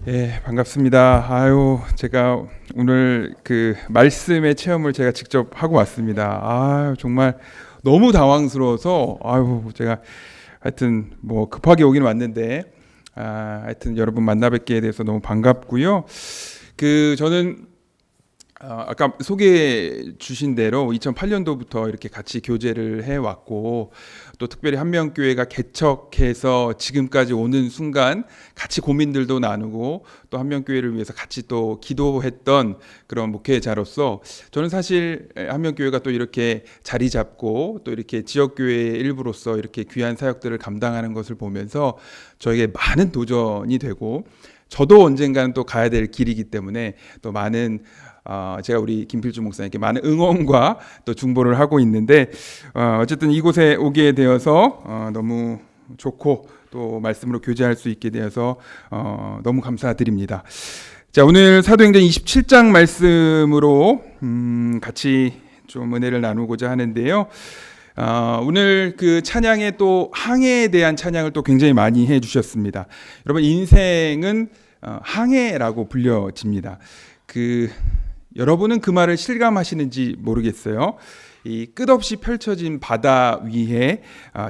예, 반갑습니다. 제가 오늘 그 말씀의 체험을 제가 직접 하고 왔습니다. 정말 너무 당황스러워서 제가 하여튼 뭐 급하게 오긴 왔는데 하여튼 여러분 만나 뵙게 돼서 너무 반갑고요. 저는 아까 소개해 주신 대로 2008년도부터 이렇게 같이 교제를 해왔고, 또 특별히 한명교회가 개척해서 지금까지 오는 순간 같이 고민들도 나누고, 또 한명교회를 위해서 같이 또 기도했던 그런 목회자로서, 저는 사실 한명교회가 또 이렇게 자리 잡고 또 이렇게 지역교회의 일부로서 이렇게 귀한 사역들을 감당하는 것을 보면서 저에게 많은 도전이 되고, 저도 언젠가는 또 가야 될 길이기 때문에 또 많은 제가 우리 김필주 목사님께 많은 응원과 또 중보를 하고 있는데, 어쨌든 이곳에 오게 되어서 너무 좋고 또 말씀으로 교제할 수 있게 되어서 너무 감사드립니다. 자, 오늘 사도행전 27장 말씀으로 같이 좀 은혜를 나누고자 하는데요. 오늘 그 찬양에 또 항해에 대한 찬양을 또 굉장히 많이 해주셨습니다. 여러분, 인생은 항해라고 불려집니다. 여러분은 그 말을 실감하시는지 모르겠어요. 이 끝없이 펼쳐진 바다 위에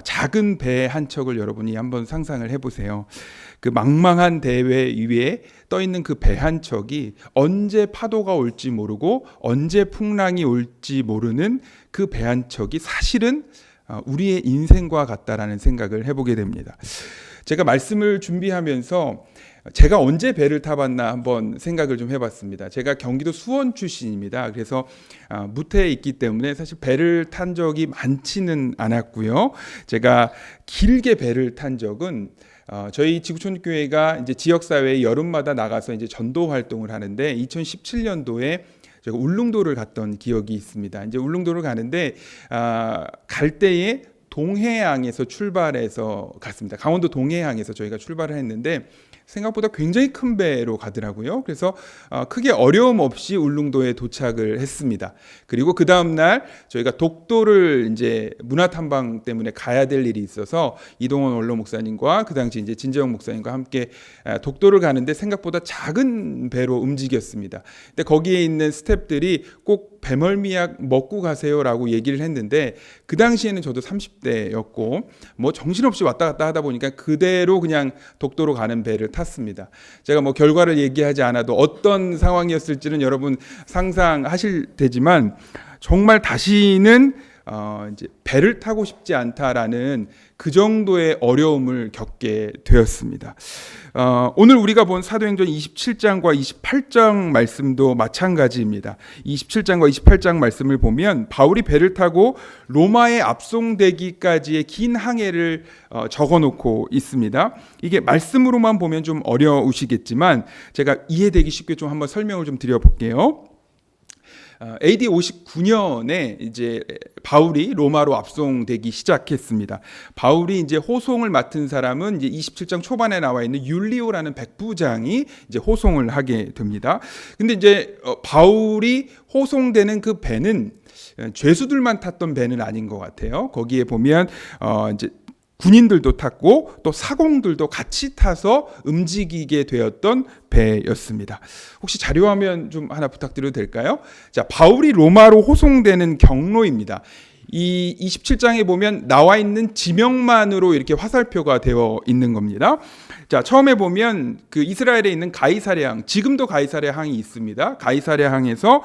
작은 배 한 척을 여러분이 한번 상상을 해보세요. 그 망망한 대회 위에 떠 있는 그 배 한 척이 언제 파도가 올지 모르고 언제 풍랑이 올지 모르는 그 배 한 척이 사실은 우리의 인생과 같다라는 생각을 해보게 됩니다. 제가 말씀을 준비하면서 제가 언제 배를 타봤나 한번 생각을 좀 해봤습니다. 제가 경기도 수원 출신입니다. 그래서 무태에 있기 때문에 사실 배를 탄 적이 많지는 않았고요. 제가 길게 배를 탄 적은 저희 지구촌 교회가 이제 지역 사회에 여름마다 나가서 이제 전도 활동을 하는데 2017년도에 제가 울릉도를 갔던 기억이 있습니다. 이제 울릉도를 가는데 갈 때에 동해항에서 출발해서 갔습니다. 강원도 동해항에서 저희가 출발을 했는데 생각보다 굉장히 큰 배로 가더라고요. 그래서 크게 어려움 없이 울릉도에 도착을 했습니다. 그리고 그 다음 날 저희가 독도를 이제 문화탐방 때문에 가야 될 일이 있어서 이동원 원로 목사님과 그 당시 이제 진재영 목사님과 함께 독도를 가는데 생각보다 작은 배로 움직였습니다. 근데 거기에 있는 스태프들이 꼭 배멀미약 먹고 가세요라고 얘기를 했는데, 그 당시에는 저도 30대였고 뭐 정신없이 왔다 갔다 하다 보니까 그대로 그냥 독도로 가는 배를 탔습니다. 제가 뭐 결과를 얘기하지 않아도 어떤 상황이었을지는 여러분 상상하실 테지만, 정말 다시는 이제 배를 타고 싶지 않다라는 그 정도의 어려움을 겪게 되었습니다. 오늘 우리가 본 사도행전 27장과 28장 말씀도 마찬가지입니다. 27장과 28장 말씀을 보면 바울이 배를 타고 로마에 압송되기까지의 긴 항해를 적어놓고 있습니다. 이게 말씀으로만 보면 좀 어려우시겠지만 제가 이해되기 쉽게 좀 한번 설명을 좀 드려볼게요. AD 59년에 이제 바울이 로마로 압송되기 시작했습니다. 바울이 이제 호송을 맡은 사람은 이제 27장 초반에 나와 있는 율리오라는 백부장이 이제 호송을 하게 됩니다. 근데 이제 바울이 호송되는 그 배는 죄수들만 탔던 배는 아닌 것 같아요. 거기에 보면 이제 군인들도 탔고 또 사공들도 같이 타서 움직이게 되었던 배였습니다. 혹시 자료화면 좀 하나 부탁드려도 될까요? 자, 바울이 로마로 호송되는 경로입니다. 이 27장에 보면 나와 있는 지명만으로 이렇게 화살표가 되어 있는 겁니다. 자, 처음에 보면 그 이스라엘에 있는 가이사랴항, 지금도 가이사랴항이 있습니다. 가이사랴항에서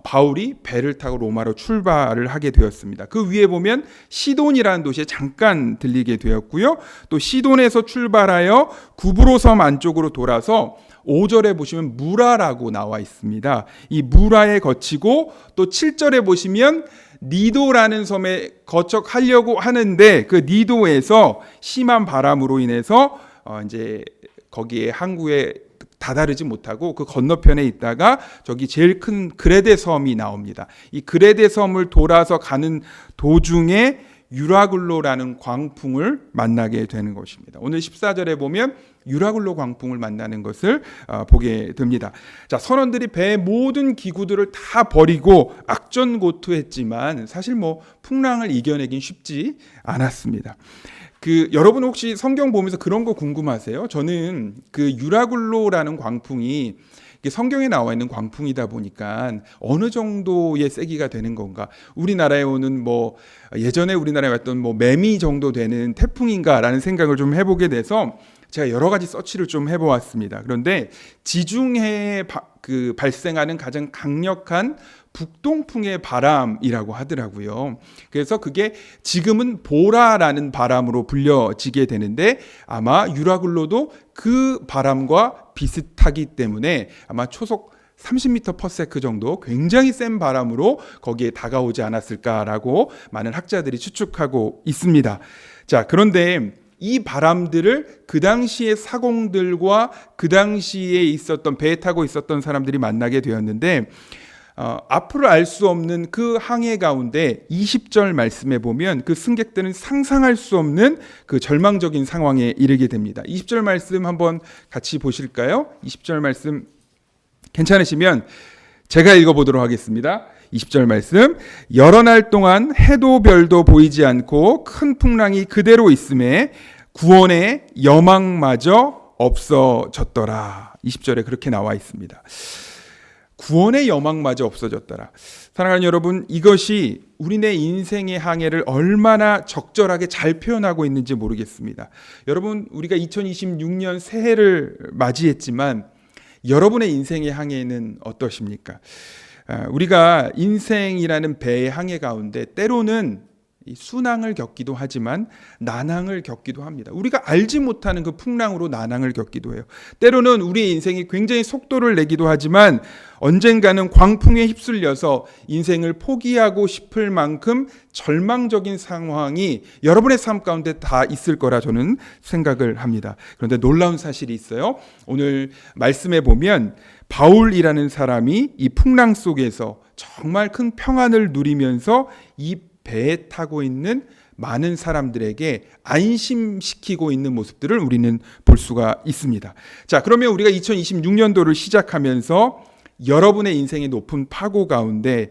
바울이 배를 타고 로마로 출발을 하게 되었습니다. 그 위에 보면 시돈이라는 도시에 잠깐 들리게 되었고요. 또 시돈에서 출발하여 구브로 섬 안쪽으로 돌아서 5절에 보시면 무라라고 나와 있습니다. 이 무라에 거치고 또 7절에 보시면 니도라는 섬에 거쳐가려고 하는데 그 니도에서 심한 바람으로 인해서 이제 거기에 항구에 다다르지 못하고 그 건너편에 있다가 저기 제일 큰 그레데 섬이 나옵니다. 이 그레데 섬을 돌아서 가는 도중에 유라굴로라는 광풍을 만나게 되는 것입니다. 오늘 14절에 보면 유라굴로 광풍을 만나는 것을 보게 됩니다. 자, 선원들이 배의 모든 기구들을 다 버리고 악전고투했지만 사실 뭐 풍랑을 이겨내긴 쉽지 않았습니다. 여러분 혹시 성경 보면서 그런 거 궁금하세요? 저는 유라굴로라는 광풍이 이게 성경에 나와 있는 광풍이다 보니까 어느 정도의 세기가 되는 건가? 우리나라에 오는 예전에 우리나라에 왔던 매미 정도 되는 태풍인가라는 생각을 좀 해보게 돼서 제가 여러 가지 서치를 좀 해보았습니다. 그런데 지중해에 발생하는 가장 강력한 북동풍의 바람이라고 하더라고요. 그래서 그게 지금은 보라라는 바람으로 불려지게 되는데 아마 유라굴로도 그 바람과 비슷하기 때문에 아마 초속 30m/s 정도 굉장히 센 바람으로 거기에 다가오지 않았을까라고 많은 학자들이 추측하고 있습니다. 자, 그런데 이 바람들을 그 당시의 사공들과 그 당시에 있었던 배에 타고 있었던 사람들이 만나게 되었는데 앞으로 알 수 없는 그 항해 가운데 20절 말씀에 보면 그 승객들은 상상할 수 없는 그 절망적인 상황에 이르게 됩니다. 20절 말씀 한번 같이 보실까요? 20절 말씀 괜찮으시면 제가 읽어보도록 하겠습니다. 20절 말씀, 여러 날 동안 해도 별도 보이지 않고 큰 풍랑이 그대로 있음에 구원의 여망마저 없어졌더라. 20절에 그렇게 나와 있습니다. 구원의 여망마저 없어졌더라. 사랑하는 여러분, 이것이 우리네 인생의 항해를 얼마나 적절하게 잘 표현하고 있는지 모르겠습니다. 여러분, 우리가 2026년 새해를 맞이했지만 여러분의 인생의 항해는 어떠십니까? 우리가 인생이라는 배의 항해 가운데 때로는 순항을 겪기도 하지만 난항을 겪기도 합니다. 우리가 알지 못하는 그 풍랑으로 난항을 겪기도 해요. 때로는 우리의 인생이 굉장히 속도를 내기도 하지만 언젠가는 광풍에 휩쓸려서 인생을 포기하고 싶을 만큼 절망적인 상황이 여러분의 삶 가운데 다 있을 거라 저는 생각을 합니다. 그런데 놀라운 사실이 있어요. 오늘 말씀에 보면 바울이라는 사람이 이 풍랑 속에서 정말 큰 평안을 누리면서 이 배에 타고 있는 많은 사람들에게 안심시키고 있는 모습들을 우리는 볼 수가 있습니다. 자, 그러면 우리가 2026년도를 시작하면서 여러분의 인생의 높은 파고 가운데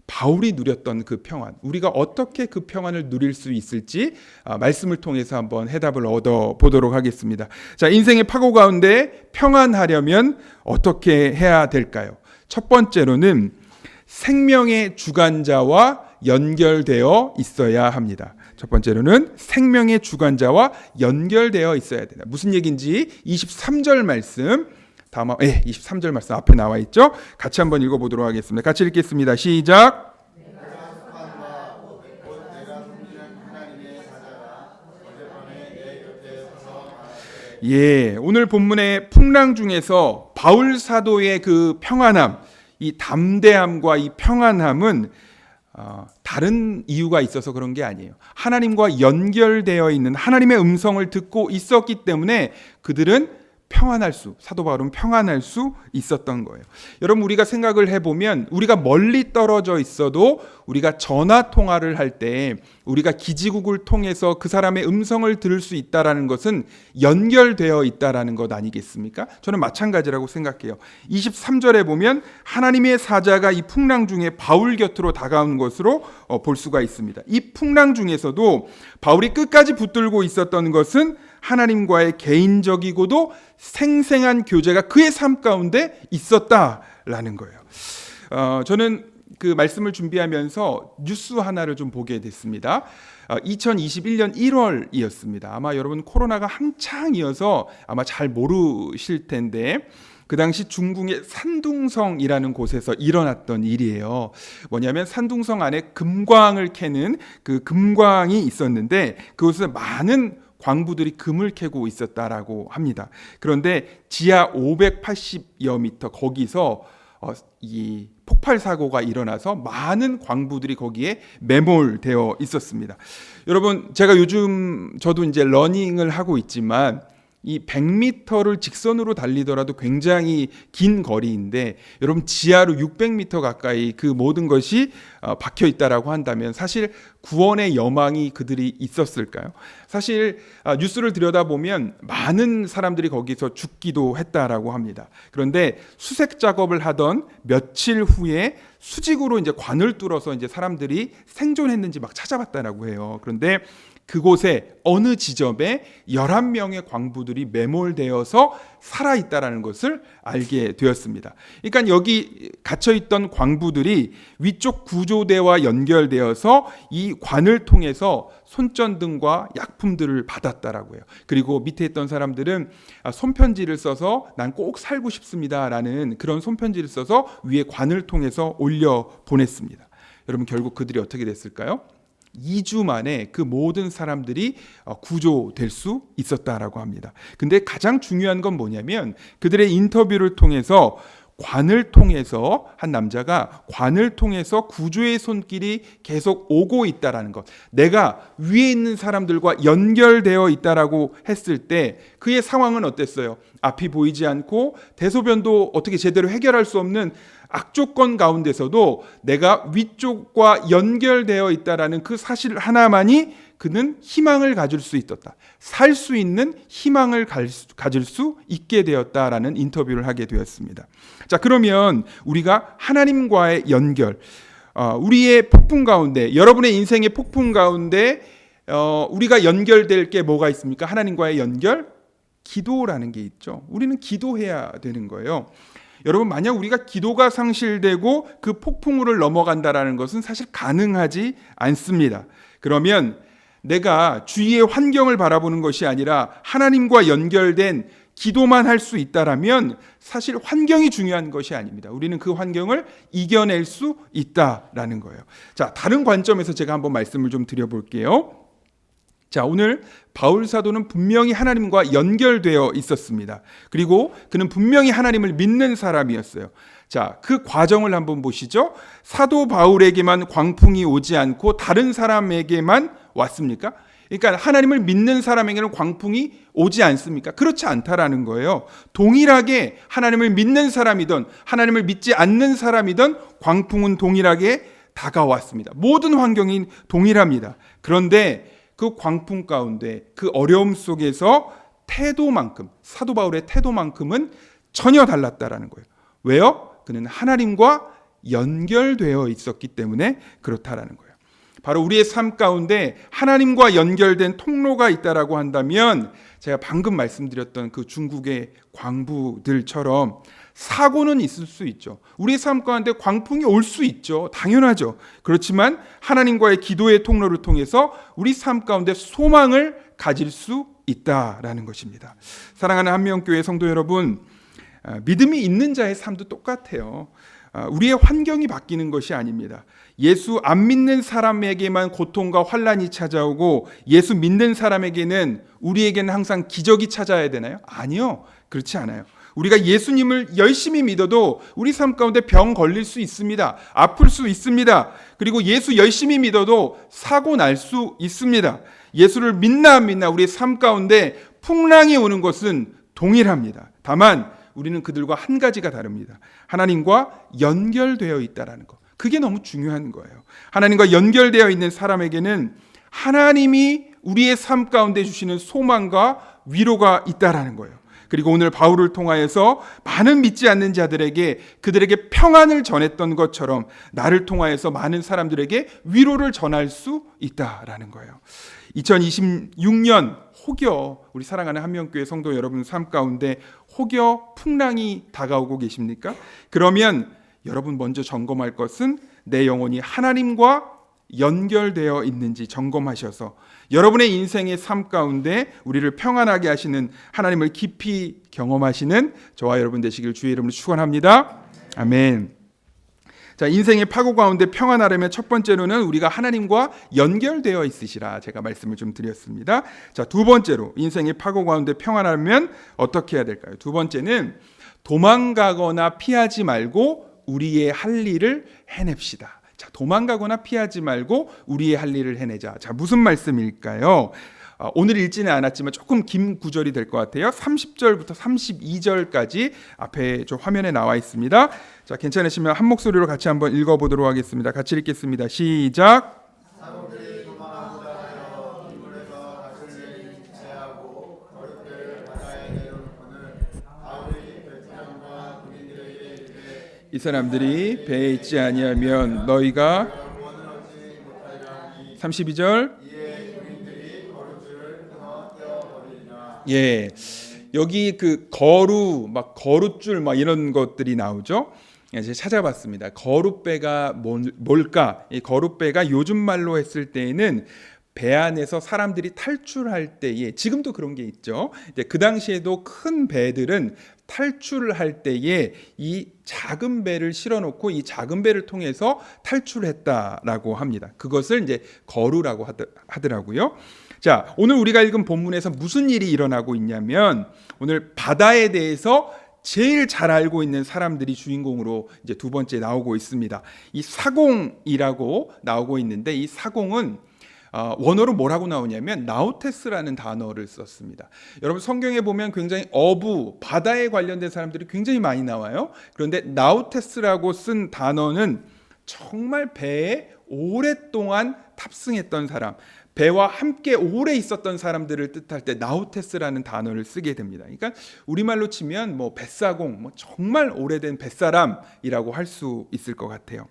바울이 누렸던 그 평안, 우리가 어떻게 그 평안을 누릴 수 있을지 말씀을 통해서 한번 해답을 얻어보도록 하겠습니다. 자, 인생의 파고 가운데 평안하려면 어떻게 해야 될까요? 첫 번째로는 생명의 주관자와 연결되어 있어야 합니다. 첫 번째로는 생명의 주관자와 연결되어 있어야 된다. 무슨 얘기인지 23절 말씀 23절 말씀 앞에 나와 있죠. 같이 한번 읽어보도록 하겠습니다. 같이 읽겠습니다. 시작. 예, 오늘 본문의 풍랑 중에서 바울 사도의 그 평안함, 이 담대함과 이 평안함은 다른 이유가 있어서 그런 게 아니에요. 하나님과 연결되어 있는 하나님의 음성을 듣고 있었기 때문에 그들은 사도 바울은 평안할 수 있었던 거예요. 여러분, 우리가 생각을 해보면 우리가 멀리 떨어져 있어도 우리가 전화 통화를 할 때 우리가 기지국을 통해서 그 사람의 음성을 들을 수 있다라는 것은 연결되어 있다라는 것 아니겠습니까? 저는 마찬가지라고 생각해요. 23절에 보면 하나님의 사자가 이 풍랑 중에 바울 곁으로 다가온 것으로 볼 수가 있습니다. 이 풍랑 중에서도 바울이 끝까지 붙들고 있었던 것은 하나님과의 개인적이고도 생생한 교제가 그의 삶 가운데 있었다라는 거예요. 저는 그 말씀을 준비하면서 뉴스 하나를 좀 보게 됐습니다. 2021년 1월이었습니다. 아마 여러분 코로나가 한창이어서 아마 잘 모르실 텐데 그 당시 중국의 산둥성이라는 곳에서 일어났던 일이에요. 뭐냐면 산둥성 안에 금광을 캐는 그 금광이 있었는데 그곳에 많은 광부들이 금을 캐고 있었다라고 합니다. 그런데 지하 580여 미터 거기서 이 폭발 사고가 일어나서 많은 광부들이 거기에 매몰되어 있었습니다. 여러분, 제가 요즘 저도 이제 러닝을 하고 있지만 이 100m를 직선으로 달리더라도 굉장히 긴 거리인데 여러분 지하로 600m 가까이 그 모든 것이 박혀 있다라고 한다면 사실 구원의 여망이 그들이 있었을까요? 사실 뉴스를 들여다보면 많은 사람들이 거기서 죽기도 했다라고 합니다. 그런데 수색 작업을 하던 며칠 후에 수직으로 이제 관을 뚫어서 이제 사람들이 생존했는지 막 찾아봤다라고 해요. 그런데 그곳에 어느 지점에 11명의 광부들이 매몰되어서 살아있다라는 것을 알게 되었습니다. 그러니까 여기 갇혀있던 광부들이 위쪽 구조대와 연결되어서 이 관을 통해서 손전등과 약품들을 받았다라고 해요. 그리고 밑에 있던 사람들은 손편지를 써서 난 꼭 살고 싶습니다라는 그런 손편지를 써서 위에 관을 통해서 올려 보냈습니다. 여러분 결국 그들이 어떻게 됐을까요? 2주 만에 그 모든 사람들이 구조될 수 있었다라고 합니다. 근데 가장 중요한 건 뭐냐면 그들의 인터뷰를 통해서 관을 통해서 한 남자가 관을 통해서 구조의 손길이 계속 오고 있다라는 것, 내가 위에 있는 사람들과 연결되어 있다라고 했을 때 그의 상황은 어땠어요? 앞이 보이지 않고 대소변도 어떻게 제대로 해결할 수 없는 악조건 가운데서도 내가 위쪽과 연결되어 있다라는 그 사실 하나만이 그는 희망을 가질 수 있었다. 살 수 있는 희망을 가질 수 있게 되었다라는 인터뷰를 하게 되었습니다. 자, 그러면 우리가 하나님과의 연결, 우리의 폭풍 가운데, 여러분의 인생의 폭풍 가운데 우리가 연결될 게 뭐가 있습니까? 하나님과의 연결? 기도라는 게 있죠. 우리는 기도해야 되는 거예요. 여러분 만약 우리가 기도가 상실되고 그 폭풍우를 넘어간다라는 것은 사실 가능하지 않습니다. 그러면 내가 주위의 환경을 바라보는 것이 아니라 하나님과 연결된 기도만 할 수 있다라면 사실 환경이 중요한 것이 아닙니다. 우리는 그 환경을 이겨낼 수 있다라는 거예요. 자, 다른 관점에서 제가 한번 말씀을 좀 드려볼게요. 자, 오늘 바울 사도는 분명히 하나님과 연결되어 있었습니다. 그리고 그는 분명히 하나님을 믿는 사람이었어요. 자, 그 과정을 한번 보시죠. 사도 바울에게만 광풍이 오지 않고 다른 사람에게만 왔습니까? 그러니까 하나님을 믿는 사람에게는 광풍이 오지 않습니까? 그렇지 않다라는 거예요. 동일하게 하나님을 믿는 사람이든 하나님을 믿지 않는 사람이든 광풍은 동일하게 다가왔습니다. 모든 환경이 동일합니다. 그런데 그 광풍 가운데 그 어려움 속에서 태도만큼, 사도 바울의 태도만큼은 전혀 달랐다라는 거예요. 왜요? 그는 하나님과 연결되어 있었기 때문에 그렇다라는 거예요. 바로 우리의 삶 가운데 하나님과 연결된 통로가 있다라고 한다면 제가 방금 말씀드렸던 그 중국의 광부들처럼 사고는 있을 수 있죠. 우리의 삶 가운데 광풍이 올 수 있죠. 당연하죠. 그렇지만 하나님과의 기도의 통로를 통해서 우리 삶 가운데 소망을 가질 수 있다라는 것입니다. 사랑하는 한명교회 성도 여러분, 믿음이 있는 자의 삶도 똑같아요. 우리의 환경이 바뀌는 것이 아닙니다. 예수 안 믿는 사람에게만 고통과 환난이 찾아오고 예수 믿는 사람에게는 우리에게는 항상 기적이 찾아야 되나요? 아니요. 그렇지 않아요. 우리가 예수님을 열심히 믿어도 우리 삶 가운데 병 걸릴 수 있습니다. 아플 수 있습니다. 그리고 예수 열심히 믿어도 사고 날 수 있습니다. 예수를 믿나 안 믿나 우리의 삶 가운데 풍랑이 오는 것은 동일합니다. 다만 우리는 그들과 한 가지가 다릅니다. 하나님과 연결되어 있다는 것. 그게 너무 중요한 거예요. 하나님과 연결되어 있는 사람에게는 하나님이 우리의 삶 가운데 주시는 소망과 위로가 있다는 거예요. 그리고 오늘 바울을 통하여서 많은 믿지 않는 자들에게 그들에게 평안을 전했던 것처럼 나를 통하여서 많은 사람들에게 위로를 전할 수 있다라는 거예요. 2026년 혹여 우리 사랑하는 한명교회 성도 여러분 삶 가운데 혹여 풍랑이 다가오고 계십니까? 그러면 여러분 먼저 점검할 것은 내 영혼이 하나님과 연결되어 있는지 점검하셔서 여러분의 인생의 삶 가운데 우리를 평안하게 하시는 하나님을 깊이 경험하시는 저와 여러분 되시길 주의 이름으로 축원합니다. 아멘. 자, 인생의 파고 가운데 평안하려면 첫 번째로는 우리가 하나님과 연결되어 있으시라 제가 말씀을 좀 드렸습니다. 자, 두 번째로 인생의 파고 가운데 평안하려면 어떻게 해야 될까요? 두 번째는 도망가거나 피하지 말고 우리의 할 일을 해냅시다. 자, 도망가거나 피하지 말고 우리의 할 일을 해내자. 자, 무슨 말씀일까요? 오늘 읽지는 않았지만 조금 긴 구절이 될 것 같아요. 30절부터 32절까지 앞에 저 화면에 나와 있습니다. 자, 괜찮으시면 한 목소리로 같이 한번 읽어보도록 하겠습니다. 같이 읽겠습니다. 시작. 이 사람들이 배에 있지 아니하면 너희가 32절. 예. 여기 그 거루 막 거룻줄 막 이런 것들이 나오죠. 제가 찾아봤습니다. 거룻배가 뭘까? 이 거룻배가 요즘 말로 했을 때에는 배 안에서 사람들이 탈출할 때에, 지금도 그런 게 있죠. 이제 그 당시에도 큰 배들은 탈출을 할 때에 이 작은 배를 실어놓고 이 작은 배를 통해서 탈출했다라고 합니다. 그것을 이제 거루라고 하더라고요. 자, 오늘 우리가 읽은 본문에서 무슨 일이 일어나고 있냐면, 오늘 바다에 대해서 제일 잘 알고 있는 사람들이 주인공으로 이제 두 번째 나오고 있습니다. 이 사공이라고 나오고 있는데, 이 사공은 원어로 뭐라고 나오냐면 나우테스라는 단어를 썼습니다. 여러분 성경에 보면 굉장히 어부, 바다에 관련된 사람들이 굉장히 많이 나와요. 그런데 나우테스라고 쓴 단어는 정말 배에 오랫동안 탑승했던 사람, 배와 함께 오래 있었던 사람들을 뜻할 때 나우테스라는 단어를 쓰게 됩니다. 그러니까 우리말로 치면 뭐 뱃사공, 뭐 정말 오래된 뱃사람이라고 할 수 있을 것 같아요.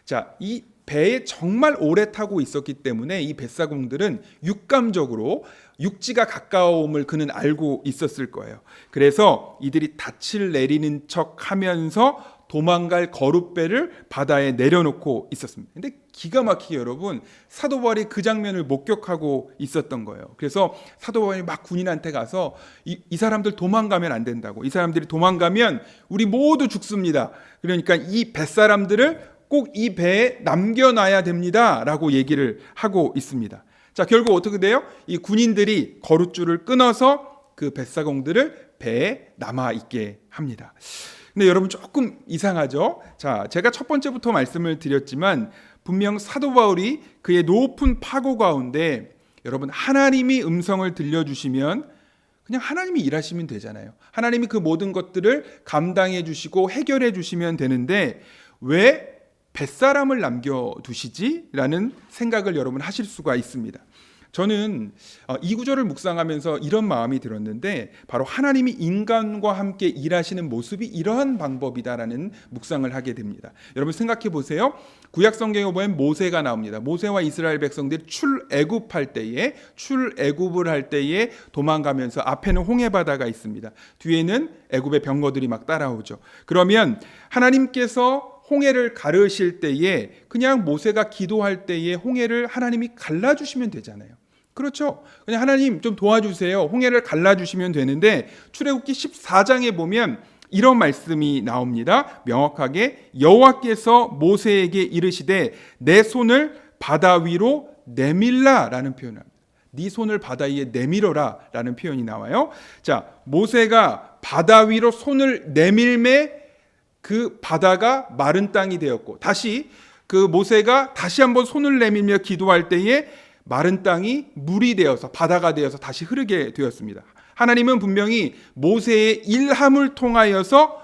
자, 이 배에 정말 오래 타고 있었기 때문에 이 뱃사공들은 육감적으로 육지가 가까움을 그는 알고 있었을 거예요. 그래서 이들이 닻을 내리는 척 하면서 도망갈 거룻배를 바다에 내려놓고 있었습니다. 근데 기가 막히게 여러분, 사도 바울이 그 장면을 목격하고 있었던 거예요. 그래서 사도 바울이 막 군인한테 가서 이 사람들 도망가면 안 된다고, 이 사람들이 도망가면 우리 모두 죽습니다. 그러니까 이 뱃사람들을 꼭 이 배에 남겨놔야 됩니다 라고 얘기를 하고 있습니다. 자, 결국 어떻게 돼요? 이 군인들이 거룻줄을 끊어서 그 뱃사공들을 배에 남아있게 합니다. 근데 여러분 조금 이상하죠? 자, 제가 첫 번째부터 말씀을 드렸지만 분명 사도 바울이 그의 높은 파고 가운데, 여러분 하나님이 음성을 들려주시면 그냥 하나님이 일하시면 되잖아요. 하나님이 그 모든 것들을 감당해 주시고 해결해 주시면 되는데 왜 뱃사람을 남겨두시지? 라는 생각을 여러분 하실 수가 있습니다. 저는 이 구절을 묵상하면서 이런 마음이 들었는데, 바로 하나님이 인간과 함께 일하시는 모습이 이러한 방법이다라는 묵상을 하게 됩니다. 여러분 생각해 보세요. 구약 성경에 보면 모세가 나옵니다. 모세와 이스라엘 백성들이 출애굽할 때에 도망가면서 앞에는 홍해바다가 있습니다. 뒤에는 애굽의 병거들이 막 따라오죠. 그러면 하나님께서 홍해를 가르실 때에 그냥 모세가 기도할 때에 홍해를 하나님이 갈라주시면 되잖아요. 그렇죠? 그냥 하나님 좀 도와주세요. 홍해를 갈라주시면 되는데, 출애굽기 14장에 보면 이런 말씀이 나옵니다. 명확하게 여호와께서 모세에게 이르시되 내 손을 바다 위로 내밀라라는 표현을 합니다. 네 손을 바다 위에 내밀어라 라는 표현이 나와요. 자, 모세가 바다 위로 손을 내밀매 그 바다가 마른 땅이 되었고, 다시 그 모세가 다시 한번 손을 내밀며 기도할 때에 마른 땅이 물이 되어서 바다가 되어서 다시 흐르게 되었습니다. 하나님은 분명히 모세의 일함을 통하여서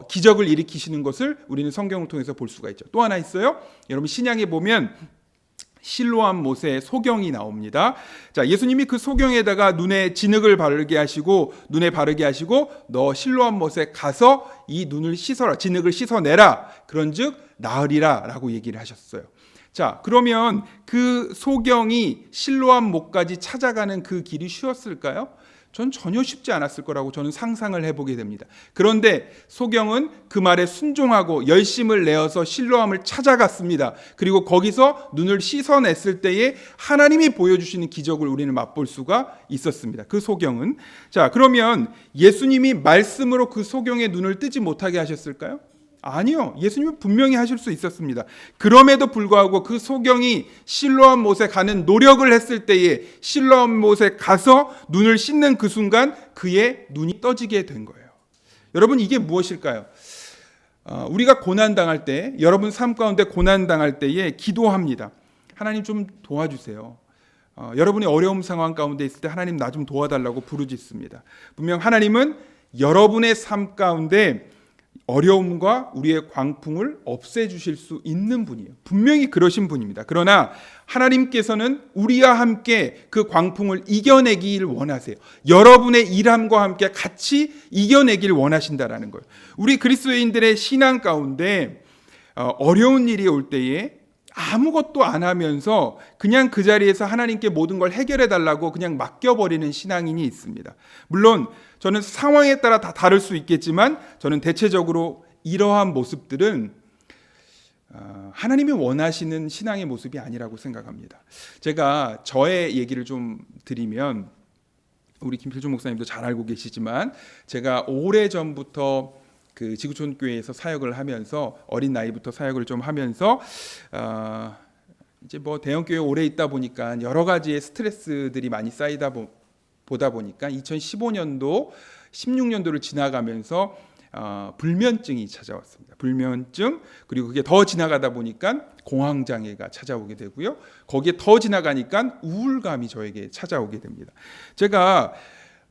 기적을 일으키시는 것을 우리는 성경을 통해서 볼 수가 있죠. 또 하나 있어요. 여러분 신약에 보면 실로암 모세의 소경이 나옵니다. 자, 예수님이 그 소경에다가 눈에 진흙을 바르게 하시고 너 실로암 모세 가서 이 눈을 씻어라, 진흙을 씻어내라, 그런즉 나으리라라고 얘기를 하셨어요. 자, 그러면 그 소경이 실로암 목까지 찾아가는 그 길이 쉬웠을까요? 전 전혀 쉽지 않았을 거라고 저는 상상을 해보게 됩니다. 그런데 소경은 그 말에 순종하고 열심을 내어서 실로암을 찾아갔습니다. 그리고 거기서 눈을 씻어냈을 때에 하나님이 보여주시는 기적을 우리는 맛볼 수가 있었습니다. 그 소경은. 자, 그러면 예수님이 말씀으로 그 소경의 눈을 뜨지 못하게 하셨을까요? 아니요. 예수님은 분명히 하실 수 있었습니다. 그럼에도 불구하고 그 소경이 실로암 못에 가는 노력을 했을 때에 실로암 못에 가서 눈을 씻는 그 순간 그의 눈이 떠지게 된 거예요. 여러분 이게 무엇일까요? 우리가 고난당할 때, 여러분 삶 가운데 고난당할 때에 기도합니다. 하나님 좀 도와주세요. 여러분이 어려움 상황 가운데 있을 때 하나님 나 좀 도와달라고 부르짖습니다. 분명 하나님은 여러분의 삶 가운데 어려움과 우리의 광풍을 없애주실 수 있는 분이에요. 분명히 그러신 분입니다. 그러나 하나님께서는 우리와 함께 그 광풍을 이겨내길 원하세요. 여러분의 일함과 함께 같이 이겨내길 원하신다라는 거예요. 우리 그리스도인들의 신앙 가운데 어려운 일이 올 때에 아무것도 안 하면서 그냥 그 자리에서 하나님께 모든 걸 해결해 달라고 그냥 맡겨버리는 신앙인이 있습니다. 물론 저는 상황에 따라 다 다를 수 있겠지만 저는 대체적으로 이러한 모습들은 하나님이 원하시는 신앙의 모습이 아니라고 생각합니다. 제가 저의 얘기를 좀 드리면, 우리 김필준 목사님도 잘 알고 계시지만 제가 오래전부터 그 지구촌 교회에서 사역을 하면서 어린 나이부터 사역을 좀 하면서 이제 뭐 대형 교회 오래 있다 보니까 여러 가지의 스트레스들이 많이 쌓이다 보다 보니까 2015년도 16년도를 지나가면서 불면증이 찾아왔습니다. 불면증, 그리고 그게 더 지나가다 보니까 공황장애가 찾아오게 되고요. 거기에 더 지나가니까 우울감이 저에게 찾아오게 됩니다. 제가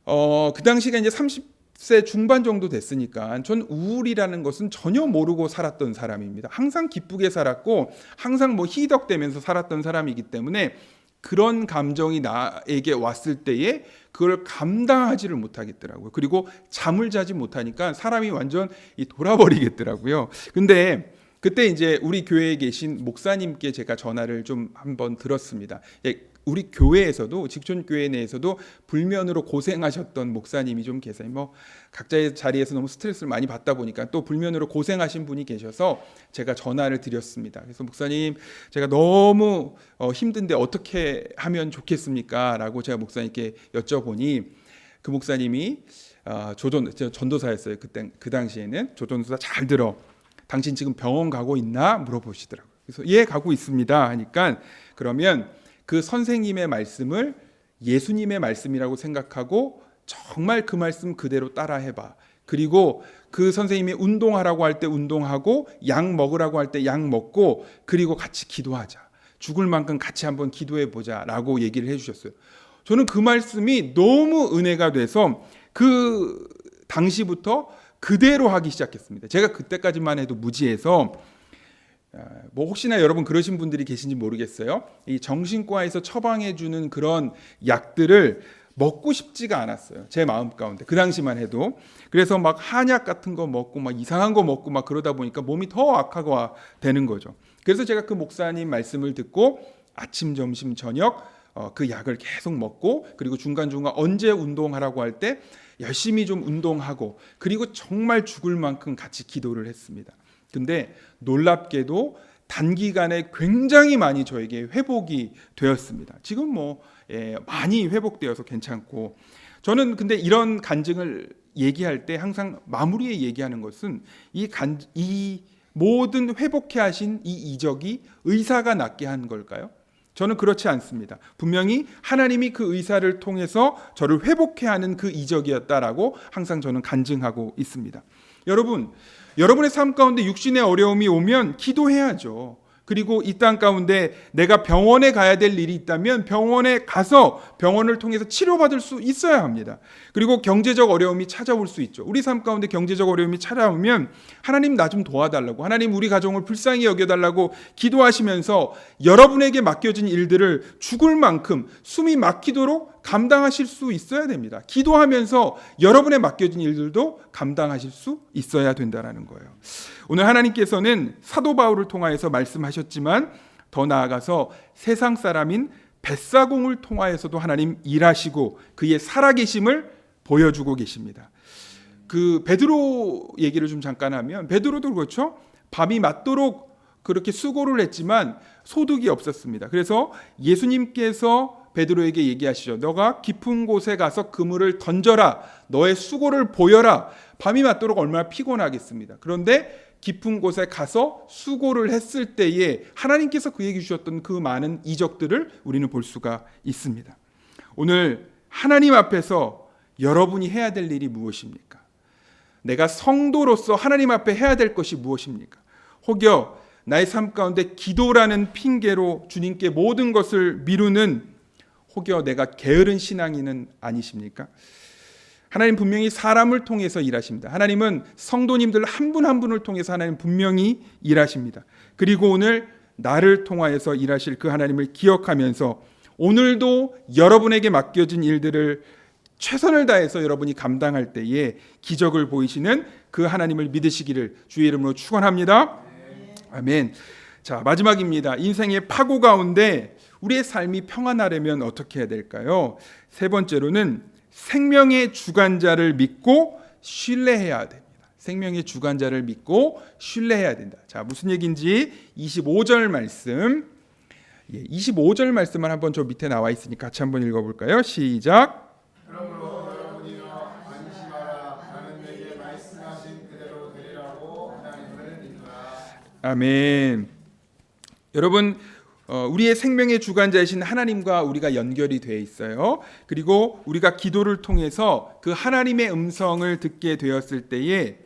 그 당시가 이제 30세 중반 정도 됐으니까 전 우울이라는 것은 전혀 모르고 살았던 사람입니다. 항상 기쁘게 살았고 항상 뭐 희덕대면서 살았던 사람이기 때문에 그런 감정이 나에게 왔을 때에 그걸 감당하지를 못하겠더라고요. 그리고 잠을 자지 못하니까 사람이 완전 돌아버리겠더라고요. 근데 그때 이제 우리 교회에 계신 목사님께 제가 전화를 좀 한번 들었습니다. 우리 교회에서도, 직촌 교회 내에서도 불면으로 고생하셨던 목사님이 좀 계세요. 뭐 각자의 자리에서 너무 스트레스를 많이 받다 보니까 또 불면으로 고생하신 분이 계셔서 제가 전화를 드렸습니다. 그래서 목사님, 제가 너무 힘든데 어떻게 하면 좋겠습니까? 라고 제가 목사님께 여쭤보니 그 목사님이 전도사였어요. 그 당시에는 조전도사 잘 들어. 당신 지금 병원 가고 있나? 물어보시더라고요. 그래서 예, 가고 있습니다. 하니까 그러면 그 선생님의 말씀을 예수님의 말씀이라고 생각하고 정말 그 말씀 그대로 따라 해봐. 그리고 그 선생님이 운동하라고 할 때 운동하고 약 먹으라고 할 때 약 먹고 그리고 같이 기도하자. 죽을 만큼 같이 한번 기도해 보자 라고 얘기를 해주셨어요. 저는 그 말씀이 너무 은혜가 돼서 그 당시부터 그대로 하기 시작했습니다. 제가 그때까지만 해도 무지해서 뭐 혹시나 여러분 그러신 분들이 계신지 모르겠어요. 이 정신과에서 처방해 주는 그런 약들을 먹고 싶지가 않았어요. 제 마음 가운데 그 당시만 해도. 그래서 막 한약 같은 거 먹고 막 이상한 거 먹고 막 그러다 보니까 몸이 더 악화가 되는 거죠. 그래서 제가 그 목사님 말씀을 듣고 아침, 점심, 저녁 그 약을 계속 먹고 그리고 중간중간 언제 운동하라고 할 때 열심히 좀 운동하고 그리고 정말 죽을 만큼 같이 기도를 했습니다. 근데 놀랍게도 단기간에 굉장히 많이 저에게 회복이 되었습니다. 지금 뭐 많이 회복되어서 괜찮고, 저는 근데 이런 간증을 얘기할 때 항상 마무리에 얘기하는 것은 이 모든 회복해 하신 이 이적이 의사가 낫게 한 걸까요? 저는 그렇지 않습니다. 분명히 하나님이 그 의사를 통해서 저를 회복해 하는 그 이적이었다라고 항상 저는 간증하고 있습니다. 여러분의 삶 가운데 육신의 어려움이 오면 기도해야죠. 그리고 이 땅 가운데 내가 병원에 가야 될 일이 있다면 병원에 가서 병원을 통해서 치료받을 수 있어야 합니다. 그리고 경제적 어려움이 찾아올 수 있죠. 우리 삶 가운데 경제적 어려움이 찾아오면 하나님 나 좀 도와달라고, 하나님 우리 가정을 불쌍히 여겨달라고 기도하시면서 여러분에게 맡겨진 일들을 죽을 만큼 숨이 막히도록 감당하실 수 있어야 됩니다. 기도하면서 여러분의 맡겨진 일들도 감당하실 수 있어야 된다는 거예요. 오늘 하나님께서는 사도 바울을 통하여서 말씀하셨지만 더 나아가서 세상 사람인 벳사공을 통하여서도 하나님 일하시고 그의 살아계심을 보여주고 계십니다. 그 베드로 얘기를 좀 잠깐 하면, 베드로도 그렇죠. 밤이 맞도록 그렇게 수고를 했지만 소득이 없었습니다. 그래서 예수님께서 베드로에게 얘기하시죠. 너가 깊은 곳에 가서 그물을 던져라. 너의 수고를 보여라. 밤이 맞도록 얼마나 피곤하겠습니다. 그런데 깊은 곳에 가서 수고를 했을 때에 하나님께서 그에게 주셨던 그 많은 이적들을 우리는 볼 수가 있습니다. 오늘 하나님 앞에서 여러분이 해야 될 일이 무엇입니까? 내가 성도로서 하나님 앞에 해야 될 것이 무엇입니까? 혹여 나의 삶 가운데 기도라는 핑계로 주님께 모든 것을 미루는 혹여 내가 게으른 신앙인은 아니십니까? 하나님 분명히 사람을 통해서 일하십니다. 하나님은 성도님들 한 분 한 분을 통해서 하나님 분명히 일하십니다. 그리고 오늘 나를 통하여서 일하실 그 하나님을 기억하면서 오늘도 여러분에게 맡겨진 일들을 최선을 다해서 여러분이 감당할 때에 기적을 보이시는 그 하나님을 믿으시기를 주의 이름으로 축원합니다. 아멘. 자, 마지막입니다. 인생의 파고 가운데 우리의 삶이 평안하려면 어떻게 해야 될까요? 세 번째로는 생명의 주관자를 믿고 신뢰해야 됩니다. 생명의 주관자를 믿고 신뢰해야 된다. 자, 무슨 얘기인지 25절 말씀, 25절 말씀만 한번 저 밑에 나와 있으니 같이 한번 읽어볼까요? 시작. 그러므로 여러분이여 안심하라. 나는 내게 말씀하신 그대로 되리라고 하나님을 믿노라. 아멘. 여러분, 우리의 생명의 주관자이신 하나님과 우리가 연결이 되어 있어요. 그리고 우리가 기도를 통해서 그 하나님의 음성을 듣게 되었을 때에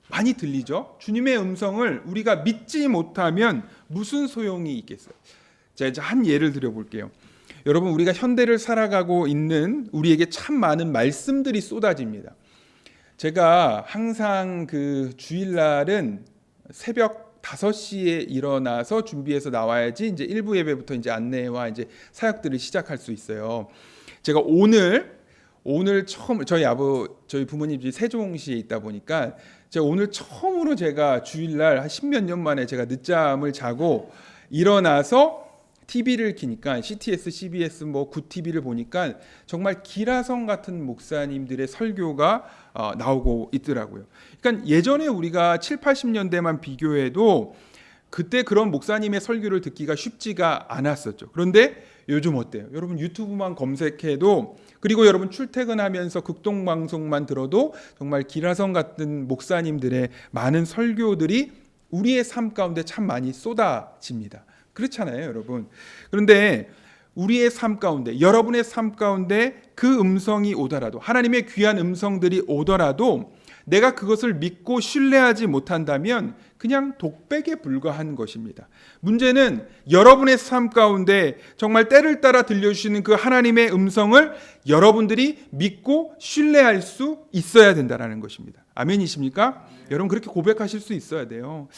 많이 들리죠. 주님의 음성을 우리가 믿지 못하면 무슨 소용이 있겠어요? 제가 한 예를 들어볼게요. 여러분, 우리가 현대를 살아가고 있는 우리에게 참 많은 말씀들이 쏟아집니다. 제가 항상 그 주일날은 새벽 5시에 일어나서 준비해서 나와야지 이제 1부 예배부터 이제 안내와 이제 사역들을 시작할 수 있어요. 제가 오늘 처음 저희 부모님 집이 세종시에 있다 보니까 제가 오늘 처음으로 제가 주일날 한 10몇 년 만에 제가 늦잠을 자고 일어나서 TV를 키니까 CTS, CBS, 구TV를 보니까 정말 기라성 같은 목사님들의 설교가 나오고 있더라고요. 그러니까 예전에 우리가 7, 80년대만 비교해도 그때 그런 목사님의 설교를 듣기가 쉽지가 않았었죠. 그런데 요즘 어때요? 여러분 유튜브만 검색해도, 그리고 여러분 출퇴근하면서 극동방송만 들어도 정말 기라성 같은 목사님들의 많은 설교들이 우리의 삶 가운데 참 많이 쏟아집니다. 그렇잖아요, 여러분. 그런데 우리의 삶 가운데, 여러분의 삶 가운데 그 음성이 오더라도, 하나님의 귀한 음성들이 오더라도 내가 그것을 믿고 신뢰하지 못한다면 그냥 독백에 불과한 것입니다. 문제는 여러분의 삶 가운데 정말 때를 따라 들려주시는 그 하나님의 음성을 여러분들이 믿고 신뢰할 수 있어야 된다는 것입니다. 아멘이십니까? 여러분 그렇게 고백하실 수 있어야 돼요.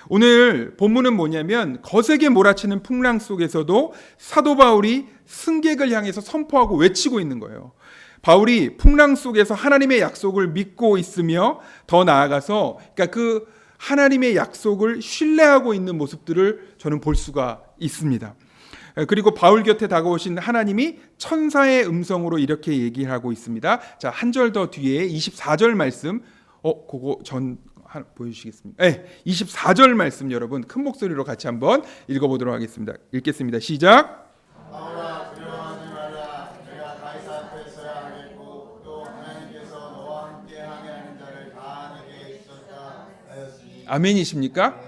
오늘 본문은 뭐냐면 거세게 몰아치는 풍랑 속에서도 사도 바울이 승객을 향해서 선포하고 외치고 있는 거예요. 바울이 풍랑 속에서 하나님의 약속을 믿고 있으며 더 나아가서 그러니까 그 하나님의 약속을 신뢰하고 있는 모습들을 저는 볼 수가 있습니다. 그리고 바울 곁에 다가오신 하나님이 천사의 음성으로 이렇게 얘기하고 있습니다. 자, 한 절 더 뒤에 24절 말씀, 그거 보여주시겠습니까? 네, 24절 말씀 여러분 큰 목소리로 같이 한번 읽어보도록 하겠습니다. 읽겠습니다. 시작. 바울아 두려워하지 말라. 내가 가이사 앞에 서야 하겠고 또 하나님께서 너와 함께 항해하는 자를 다 내게 주셨다 하였으니. 아멘이십니까?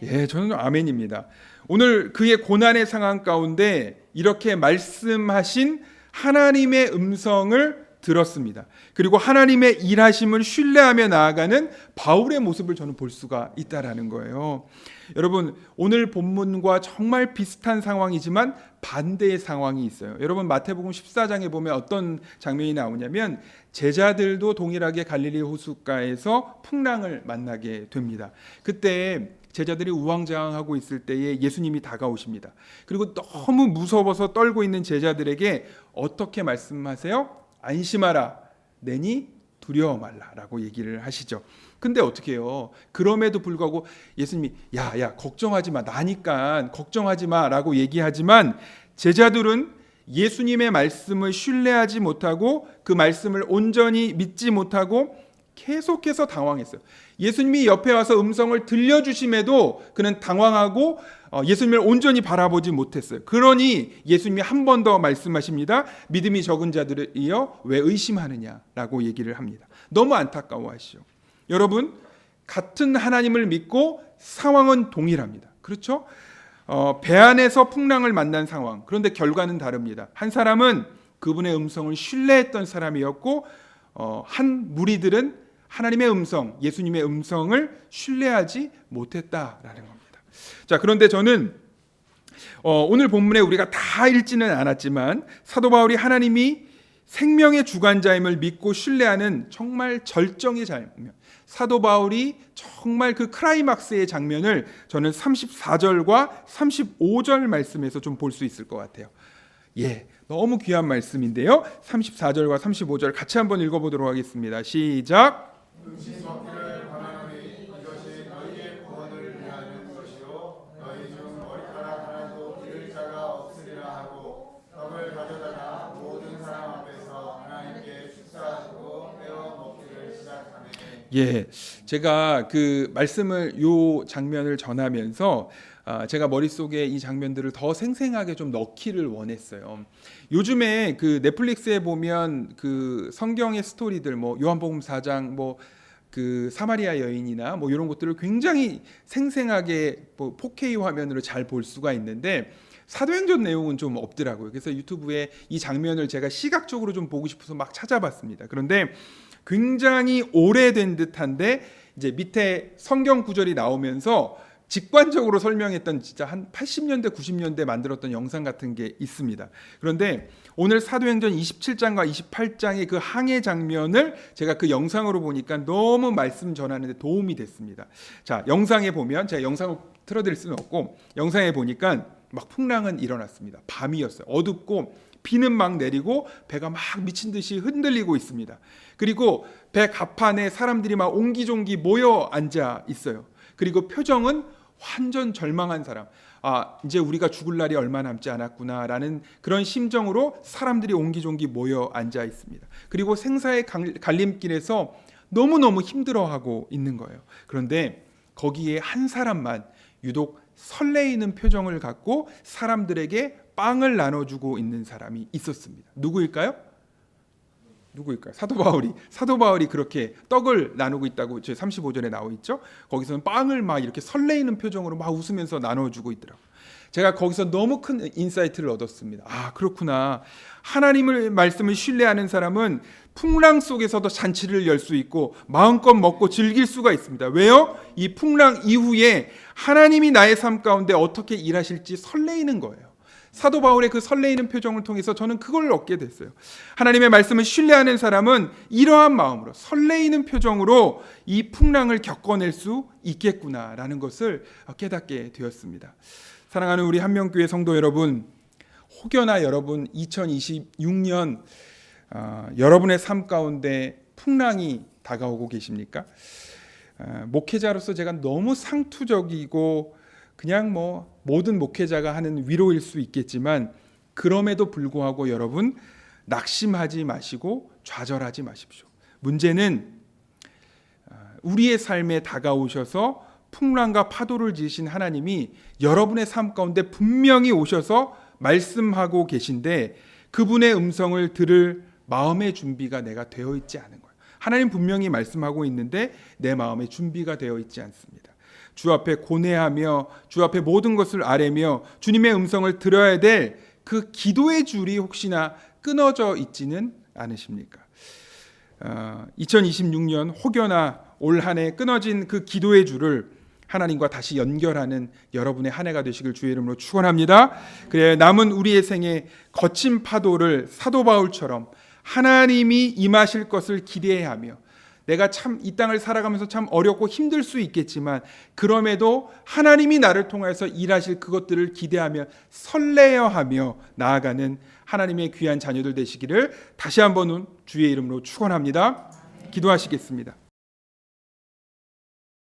예, 저는 아멘입니다. 오늘 그의 고난의 상황 가운데 이렇게 말씀하신 하나님의 음성을 들었습니다. 그리고 하나님의 일하심을 신뢰하며 나아가는 바울의 모습을 저는 볼 수가 있다라는 거예요. 여러분 오늘 본문과 정말 비슷한 상황이지만 반대의 상황이 있어요. 여러분 마태복음 14장에 보면 어떤 장면이 나오냐면 제자들도 동일하게 갈릴리 호숫가에서 풍랑을 만나게 됩니다. 그때 제자들이 우왕좌왕하고 있을 때에 예수님이 다가오십니다. 그리고 너무 무서워서 떨고 있는 제자들에게 어떻게 말씀하세요? 안심하라, 내니 두려워 말라라고 얘기를 하시죠. 근데 어떻게 해요? 그럼에도 불구하고 예수님이 야 걱정하지 마, 나니까 걱정하지 마라고 얘기하지만 제자들은 예수님의 말씀을 신뢰하지 못하고 그 말씀을 온전히 믿지 못하고 계속해서 당황했어요. 예수님이 옆에 와서 음성을 들려주심에도 그는 당황하고 예수님을 온전히 바라보지 못했어요. 그러니 예수님이 한 번 더 말씀하십니다. 믿음이 적은 자들이여 왜 의심하느냐라고 얘기를 합니다. 너무 안타까워하시죠. 여러분 같은 하나님을 믿고 상황은 동일합니다. 그렇죠? 배 안에서 풍랑을 만난 상황. 그런데 결과는 다릅니다. 한 사람은 그분의 음성을 신뢰했던 사람이었고 한 무리들은 하나님의 음성, 예수님의 음성을 신뢰하지 못했다라는 겁니다. 자, 그런데 저는 오늘 본문에 우리가 다 읽지는 않았지만 사도 바울이 하나님이 생명의 주관자임을 믿고 신뢰하는 정말 절정의 장면, 사도 바울이 정말 그 크라이막스의 장면을 저는 34절과 35절 말씀에서 좀 볼 수 있을 것 같아요. 너무 귀한 말씀인데요. 34절과 35절 같이 한번 읽어보도록 하겠습니다. 시작. 음식 먹기를 권하노니 이것이 너희의 구원을 위하는 것이요 너희 중 머리카락 하나도 기를 자가 없으리라 하고 떡을 가져다가 모든 사람 앞에서 하나님께 축사하고 떼어 먹기를 시작하매. 제가 그 말씀을 요 장면을 전하면서 제가 머릿속에 이 장면들을 더 생생하게 좀 넣기를 원했어요. 요즘에 그 넷플릭스에 보면 그 성경의 스토리들, 뭐 요한복음 4장, 뭐 그 사마리아 여인이나 뭐 이런 것들을 굉장히 생생하게 뭐 4K 화면으로 잘 볼 수가 있는데 사도행전 내용은 좀 없더라고요. 그래서 유튜브에 이 장면을 제가 시각적으로 좀 보고 싶어서 막 찾아봤습니다. 그런데 굉장히 오래된 듯한데 이제 밑에 성경 구절이 나오면서 직관적으로 설명했던 진짜 한 80년대 90년대 만들었던 영상 같은 게 있습니다. 그런데 오늘 사도행전 27장과 28장의 그 항해 장면을 제가 그 영상으로 보니까 너무 말씀 전하는 데 도움이 됐습니다. 자, 영상에 보면 제가 영상을 틀어드릴 수는 없고 영상에 보니까 막 풍랑은 일어났습니다. 밤이었어요. 어둡고 비는 막 내리고 배가 막 미친 듯이 흔들리고 있습니다. 그리고 배 갑판에 사람들이 막 옹기종기 모여 앉아 있어요. 그리고 표정은 완전 절망한 사람. 이제 우리가 죽을 날이 얼마 남지 않았구나라는 그런 심정으로 사람들이 옹기종기 모여 앉아 있습니다. 그리고 생사의 갈림길에서 너무너무 힘들어하고 있는 거예요. 그런데 거기에 한 사람만 유독 설레이는 표정을 갖고 사람들에게 빵을 나눠주고 있는 사람이 있었습니다. 누구일까요? 사도 바울이 그렇게 떡을 나누고 있다고 제 35절에 나와 있죠. 거기서는 빵을 막 이렇게 설레이는 표정으로 막 웃으면서 나눠주고 있더라고요. 제가 거기서 너무 큰 인사이트를 얻었습니다. 그렇구나. 하나님의 말씀을 신뢰하는 사람은 풍랑 속에서도 잔치를 열 수 있고 마음껏 먹고 즐길 수가 있습니다. 왜요? 이 풍랑 이후에 하나님이 나의 삶 가운데 어떻게 일하실지 설레이는 거예요. 사도 바울의 그 설레이는 표정을 통해서 저는 그걸 얻게 됐어요. 하나님의 말씀을 신뢰하는 사람은 이러한 마음으로 설레이는 표정으로 이 풍랑을 겪어낼 수 있겠구나라는 것을 깨닫게 되었습니다. 사랑하는 우리 한명교회 성도 여러분, 혹여나 여러분 2026년 여러분의 삶 가운데 풍랑이 다가오고 계십니까? 목회자로서 제가 너무 상투적이고 그냥 뭐 모든 목회자가 하는 위로일 수 있겠지만 그럼에도 불구하고 여러분 낙심하지 마시고 좌절하지 마십시오. 문제는 우리의 삶에 다가오셔서 풍랑과 파도를 지으신 하나님이 여러분의 삶 가운데 분명히 오셔서 말씀하고 계신데 그분의 음성을 들을 마음의 준비가 내가 되어 있지 않은 거예요. 하나님 분명히 말씀하고 있는데 내 마음의 준비가 되어 있지 않습니다. 주 앞에 고뇌하며 주 앞에 모든 것을 아뢰며 주님의 음성을 들어야 될 그 기도의 줄이 혹시나 끊어져 있지는 않으십니까? 2026년 혹여나 올 한 해 끊어진 그 기도의 줄을 하나님과 다시 연결하는 여러분의 한 해가 되시길 주의 이름으로 축원합니다. 그래 남은 우리의 생에 거친 파도를 사도 바울처럼 하나님이 임하실 것을 기대하며 내가 참 이 땅을 살아가면서 참 어렵고 힘들 수 있겠지만 그럼에도 하나님이 나를 통해서 일하실 그것들을 기대하며 설레어하며 나아가는 하나님의 귀한 자녀들 되시기를 다시 한번 주의 이름으로 축원합니다. 기도하시겠습니다.